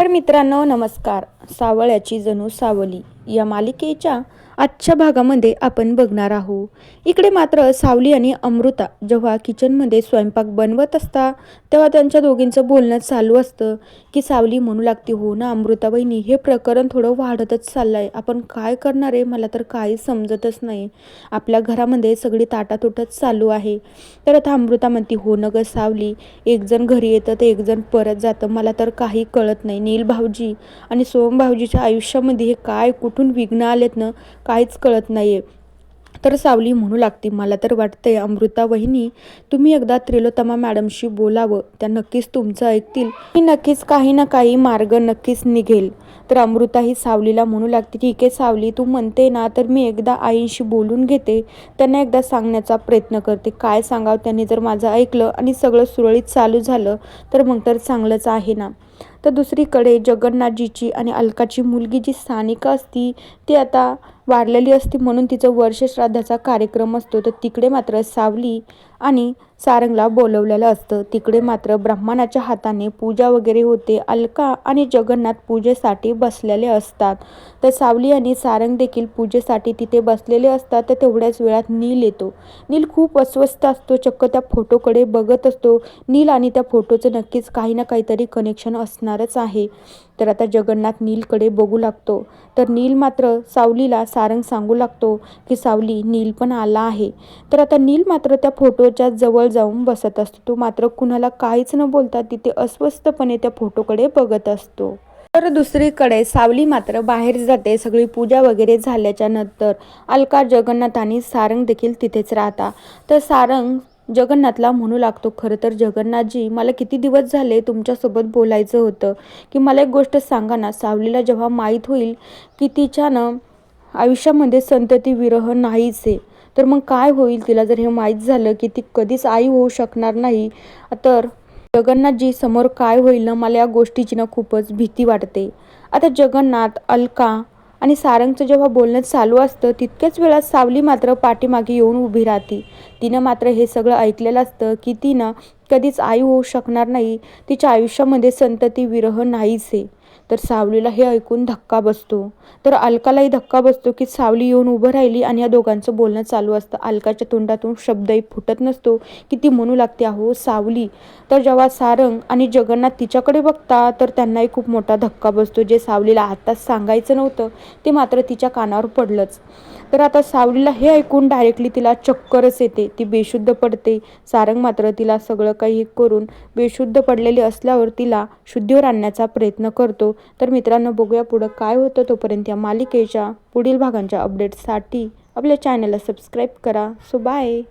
तर मित्रांनो नमस्कार. सावळ्याची जणू सावली या मालिकेच्या आजच्या भागामध्ये आपण बघणार आहोत. इकडे मात्र सावली आणि अमृता जेव्हा किचनमध्ये स्वयंपाक बनवत असतात तेव्हा त्यांच्या दोघींचं बोलणं चालू असतं की सावली म्हणू लागते, हो ना अमृता वहिनी, हे प्रकरण थोडं वाढतच चाललंय, आपण काय करणार आहे, मला तर काही समजतच नाही. आपल्या घरामध्ये सगळी ताटातुटच चालू आहे. तर आता अमृता म्हणते, हो न ग सावली, एक जण घरी येतं तर एक जण परत जातं, मला तर काही कळत नाही. नील भाऊजी आणि सोम भाऊजीच्या आयुष्यामध्ये हे काय कुठून विघ्न आलेत ना, काहीच कळत नाहीये. तर सावली म्हणू लागते, मला तर वाटतंय अमृता वहिनी, तुम्ही एकदा त्रिलोत्तमा मॅडमशी बोलावं, त्या नक्कीच तुमचं ऐकतील आणि नक्कीच काही ना काही मार्ग नक्कीच निघेल. तर अमृता ही सावलीला म्हणू लागते, ठीक आहे सावली, तू म्हणते ना, तर मी एकदा आईंशी बोलून घेते, त्यांना एकदा सांगण्याचा प्रयत्न करते. काय सांगावं, त्यांनी जर माझं ऐकलं आणि सगळं सुरळीत चालू झालं तर मग तर चांगलंच आहे ना. तर दुसरीकडे जगन्नाथजीची आणि अलकाची मुलगी जी सानिका असती ती आता वारलेली असती, म्हणून तिचं वर्ष श्राद्धाचा कार्यक्रम असतो. तर तिकडे मात्र सावली आणि सारंगला बोलवलेलं असतं. तिकडे मात्र ब्राह्मणाच्या हाताने पूजा वगैरे होते. अलका आणि जगन्नाथ पूजेसाठी बसलेले असतात. तर सावली आणि सारंग देखील पूजेसाठी तिथे बसलेले असतात. तर तेवढ्याच वेळात नील येतो. नील खूप अस्वस्थ असतो, चक्क त्या फोटोकडे बघत असतो. नील आणि त्या फोटोचं नक्कीच काही ना काहीतरी कनेक्शन असणारच आहे. तर आता जगन्नाथ नीलकडे बघू लागतो. तर नील मात्र सावलीला सारंग सांगू लागतो की सावली, नील पण आला आहे. तर आता नील मात्र त्या फोटोच्या जवळ जाऊन बसत असतो. तो मात्र कुणाला काहीच न बोलता तिथे अस्वस्थपणे त्या फोटोकडे बघत असतो. तर दुसरीकडे सावली मात्र बाहेर जाते. सगळी पूजा वगैरे झाल्याच्या नंतर अलका, जगन्नाथ आणि सारंग देखील तिथेच राहतात. तर सारंग जगन्नाथला म्हणू लागतो, खरं तर जगन्नाथजी, मला किती दिवस झाले तुमच्यासोबत बोलायचं होतं की मला एक गोष्ट सांगा ना, सावलीला जेव्हा माहीत होईल की तिच्यानं आयुष्यामध्ये संतती विरह नाहीच आहे, तर मग काय होईल, तिला जर हे माहीत झालं की ती कधीच आई होऊ शकणार नाही, तर जगन्नाथजी समोर काय होईल ना, मला या गोष्टीची ना खूपच भीती वाटते. आता जगन्नाथ, अलका आणि सारंगचं जेव्हा बोलणं चालू असतं तितक्याच वेळात सावली मात्र पाठीमागे येऊन उभी राहते. तिनं मात्र हे सगळं ऐकलेलं असतं की तिनं कधीच आई होऊ शकणार नाही, तिच्या आयुष्यामध्ये संतती विरह नाहीच आहे. तर सावलीला हे ऐकून धक्का बसतो. तर अलकालाही धक्का बसतो की सावली येऊन उभं राहिली आणि या दोघांचं बोलणं चालू असतं. अलकाच्या तोंडातून शब्दही फुटत नसतो की ती म्हणू लागते, अहो सावली. तर जेव्हा सारंग आणि जगन्नाथ तिच्याकडे बघता तर त्यांनाही खूप मोठा धक्का बसतो. जे सावलीला आत्ताच सांगायचं नव्हतं ते मात्र तिच्या कानावर पडलंच. तर आता सावलीला हे ऐकून डायरेक्टली तिला चक्करच येते, ती बेशुद्ध पडते. सारंग मात्र तिला सगळं काही करून बेशुद्ध पडलेली असल्यावर तिला शुद्धीवर आणण्याचा प्रयत्न करतो. तर मित्रांनो, बघूया पुढं काय होतं. तोपर्यंत या मालिकेच्या पुढील भागांच्या अपडेट्ससाठी आपल्या चॅनलला सबस्क्राईब करा. So bye.